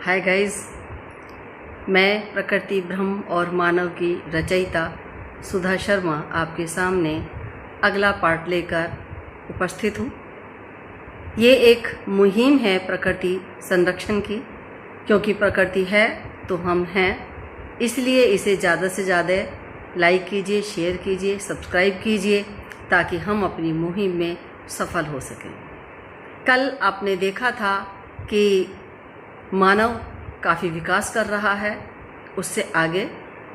Hi guys, मैं प्रकृति ब्रह्म और मानव की रचयिता सुधा शर्मा आपके सामने अगला पार्ट लेकर उपस्थित हूँ। ये एक मुहिम है प्रकृति संरक्षण की, क्योंकि प्रकृति है तो हम हैं। इसलिए इसे ज़्यादा से ज़्यादा लाइक कीजिए, शेयर कीजिए, सब्सक्राइब कीजिए, ताकि हम अपनी मुहिम में सफल हो सकें। कल आपने देखा था कि मानव काफ़ी विकास कर रहा है, उससे आगे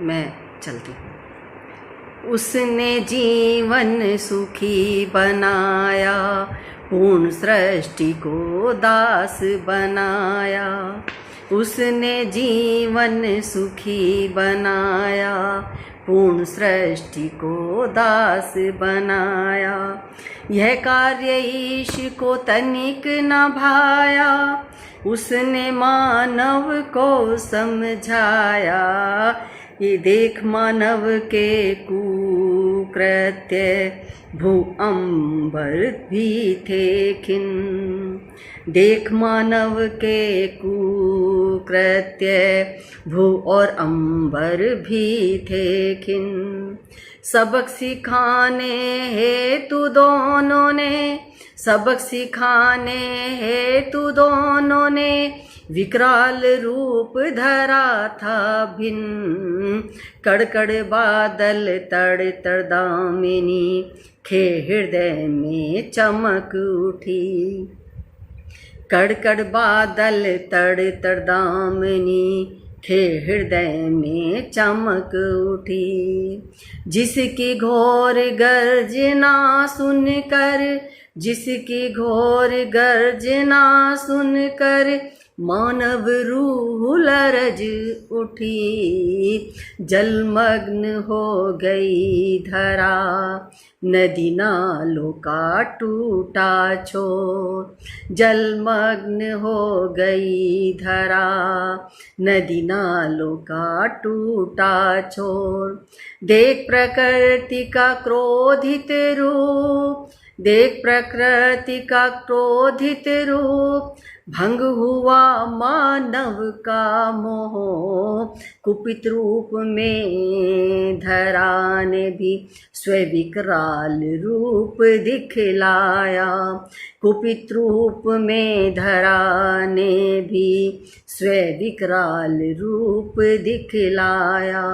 मैं चलती हूँ। उसने जीवन सुखी बनाया, पूर्ण सृष्टि को दास बनाया। उसने जीवन सुखी बनाया, पूर्ण सृष्टि को दास बनाया। यह कार्य ईश को तनिक न भाया, उसने मानव को समझाया। ये देख मानव के कुकृत्य, भू अंबर भी थे खिन। देख मानव के कुकृत्य, भू और अंबर भी थे खिन। सबक सिखाने हेतु दोनों ने, सबक सिखाने हेतु दोनों ने, विकराल रूप धरा था भिन्न। कड़कड़ बादल तड़ तड़ दामिनी, खे हृदय में चमक उठी। कड़कड़ बादल तड़ तड़ दामिनी, खे हृदय में चमक उठी। जिसकी घोर गर्जना सुनकर, जिसकी घोर गर्जना सुनकर, मानव रूह लरज उठी। जलमग्न हो गई धरा, नदी नालों का टूटा छोर। जलमग्न हो गई धरा, नदी नालों का टूटा छोर। देख प्रकृति का क्रोधित रूप, देख प्रकृति का क्रोधित रूप, भंग हुआ मानव का मोह। कुपित रूप में धरा ने भी स्विकराल रूप दिखलाया। कुपित रूप में धरा ने भी स्विकराल रूप दिखलाया।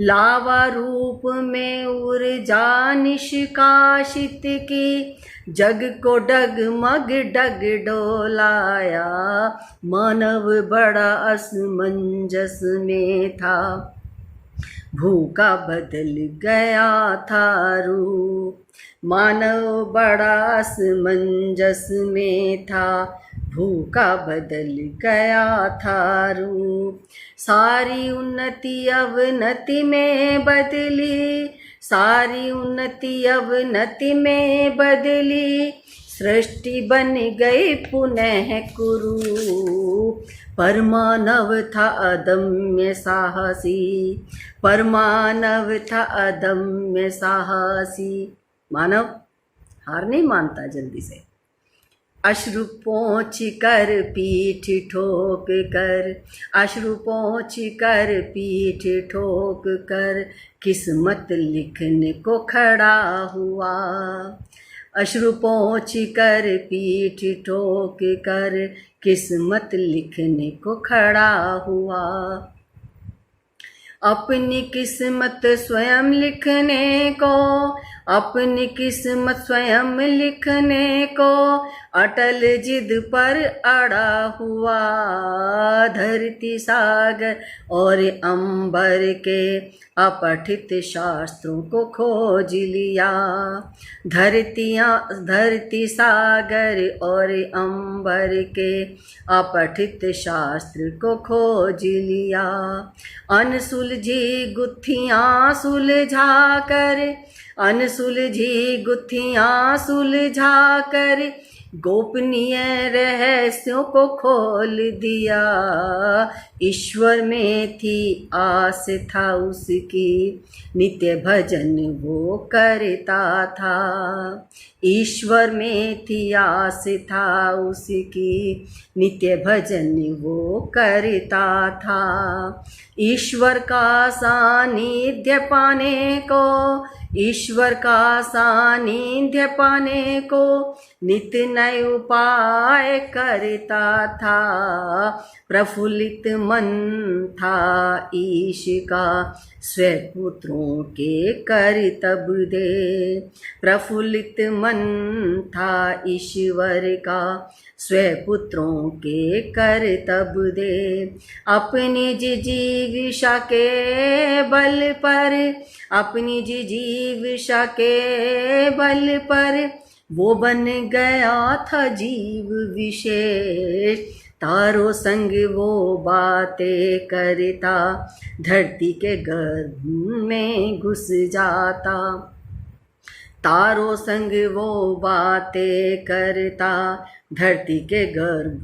लावा रूप में ऊर्जा निष्कासित की, जग को डगमग डग डोलाया। मानव बड़ा असमंजस में था, भूखा बदल गया था रूप। मानव बड़ा असमंजस में था, भूखा बदल गया था रूप। सारी उन्नति अवनति में बदली, सारी उन्नति अवनति में बदली। सृष्टि बन गई पुनः कुरूप। परमानव था अदम्य साहसी, परमानव था अदम्य साहसी। मानव हार नहीं मानता जल्दी से। अश्रु पोंछ कर पीठ ठोक कर, अश्रु पोंछ कर पीठ ठोक कर, किस्मत लिखने को खड़ा हुआ। अश्रु पोंछ कर पीठ ठोक कर, किस्मत लिखने को खड़ा हुआ। अपनी किस्मत स्वयं लिखने को, अपनी किस्मत स्वयं लिखने को, अटल जिद पर अड़ा हुआ। धरती सागर और अंबर के अपठित शास्त्रों को खोज लिया। धरती सागर और अंबर के अपठित शास्त्र को खोज लिया। अनसुलझी गुत्थियां सुलझा कर, अनसुलझी गुत्थियां सुलझा कर, गोपनीय रहस्यों को खोल दिया। ईश्वर में थी आस था उसकी, नित्य भजन वो करता था। ईश्वर में थी आस था उसकी, नित्य भजन वो करता था। ईश्वर का सानिध्य पाने को, ईश्वर का सानिध्य पाने को नित्य नए उपाय करता था। प्रफुल्लित मन था ईश का, स्वपुत्रों के करतब दे। प्रफुल्लित मन था ईश्वर का, स्वपुत्रों के करतब दे। अपनी जिजीविषा के बल पर, अपनी जिजीविषा के बल पर वो बन गया था जीव विशेष। तारों संग वो बातें करता, धरती के गर्भ में घुस जाता। तारों संग वो बातें करता, धरती के गर्भ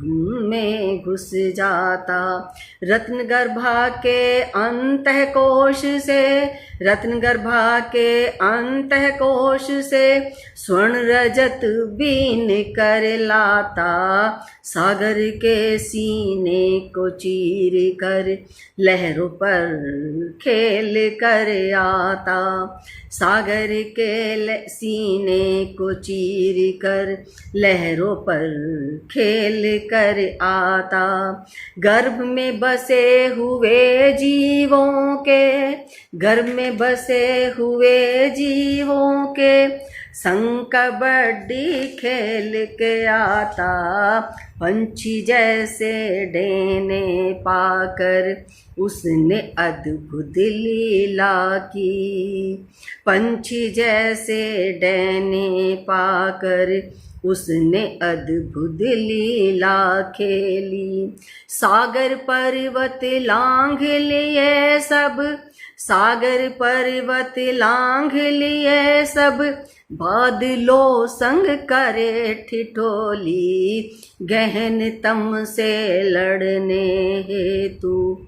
में घुस जाता। रत्न गर्भा के अंतः कोश से, रत्न गर्भा के अंतः कोश से स्वर्ण रजत बीन कर लाता। सागर के सीने को चीर कर लहरों पर खेल कर आता। सागर के सीने को चीर कर लहरों पर खेल कर आता। गर्भ में बसे हुए जीवों के, गर्भ में बसे हुए जीवों के संग कबड्डी खेल के आता। पंछी जैसे डेने पाकर उसने अद्भुत लीला की। पंछी जैसे डेने पाकर उसने अद्भुत लीला खेली। सागर पर्वत लांघ लिए सब, सागर पर्वत लांघ लिए सब, बादलों संग करे ठिठोली। गहन तम से लड़ने हेतु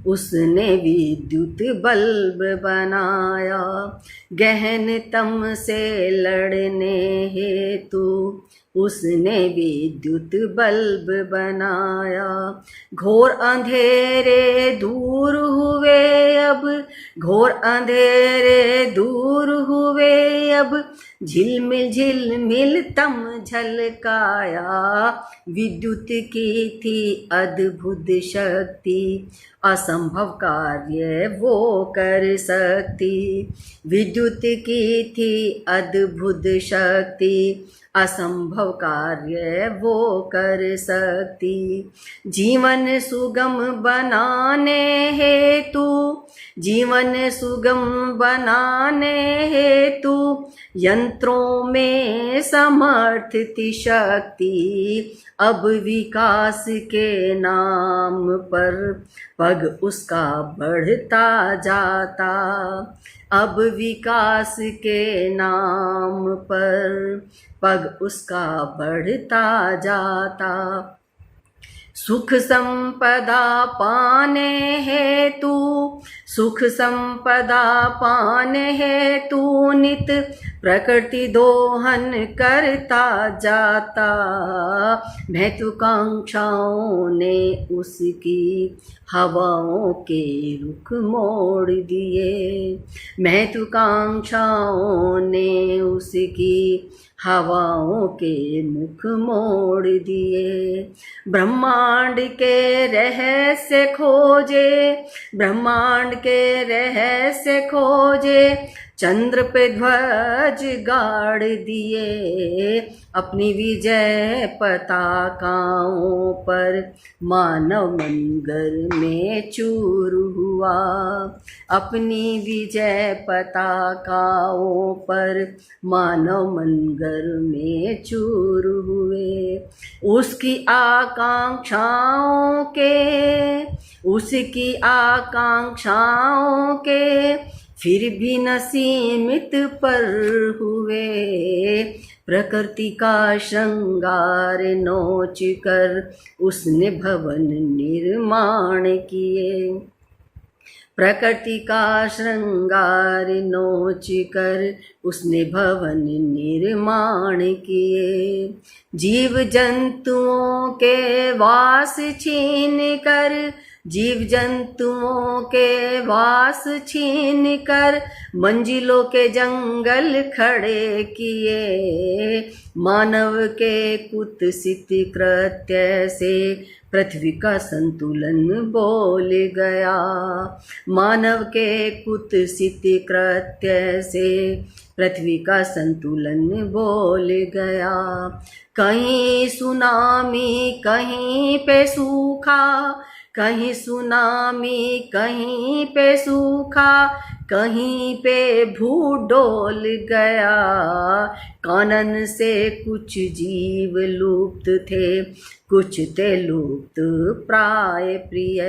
उसने विद्युत बल्ब बनाया। गहन तम से लड़ने हेतु उसने विद्युत बल्ब बनाया। घोर अंधेरे दूर हुए अब, घोर अंधेरे दूर हुए अब, झिलमिल झिलमिल तम झलकाया। विद्युत की थी अद्भुत शक्ति, असंभव कार्य वो कर सकती। विद्युत की थी अद्भुत शक्ति, असंभव कार्य वो कर सकती। जीवन सुगम बनाने हेतु, जीवन सुगम बनाने हेतु यंत्रों में समर्थ थी शक्ति। अब विकास के नाम पर पग उसका बढ़ता जाता। अब विकास के नाम पर पग उसका बढ़ता जाता। सुख संपदा पाने हेतु, सुख संपदा पाने हेतु नित प्रकृति दोहन करता जाता। महत्वाकांक्षाओं ने उसकी हवाओं के रुख मोड़ दिए। महत्वाकांक्षाओं ने उसकी हवाओं के मुख मोड़ दिए। ब्रह्मांड के रहस्य खोजे, ब्रह्मांड के रहस्य खोजे, चंद्र पे ध्वज गाड़ दिए। अपनी विजय पताकाओं पर मानव मंगल में चूर हुआ। अपनी विजय पताकाओं पर मानव मंगल में चूर हुए। उसकी आकांक्षाओं के, उसकी आकांक्षाओं के फिर भी न सीमित पर हुए। प्रकृति का श्रृंगार नोच कर उसने भवन निर्माण किए। प्रकृति का श्रृंगार नोच कर उसने भवन निर्माण किए। जीव जंतुओं के वास छीन कर, जीव जंतुओं के वास छीन कर मंजिलों के जंगल खड़े किए। मानव के कुत्सित कृत्य से पृथ्वी का संतुलन बोल गया। मानव के कुत्सित कृत्य से पृथ्वी का संतुलन बोल गया। कहीं सुनामी कहीं पे सूखा, कहीं सुनामी कहीं पे सूखा, कहीं पे भू डोल गया। कानन से कुछ जीव लुप्त थे, कुछ थे लुप्त प्राय प्रिय।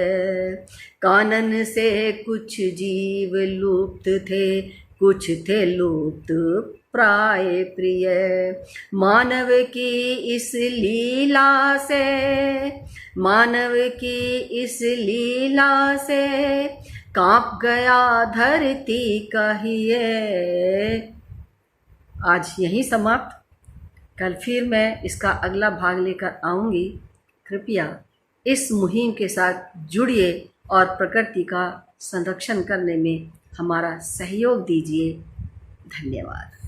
कानन से कुछ जीव लुप्त थे, कुछ थे लुप्त प्राय प्रिय। मानव की इस लीला से, मानव की इस लीला से कांप गया धरती कहिए। आज यहीं समाप्त। कल फिर मैं इसका अगला भाग लेकर आऊँगी। कृपया इस मुहिम के साथ जुड़िए और प्रकृति का संरक्षण करने में हमारा सहयोग दीजिए। धन्यवाद।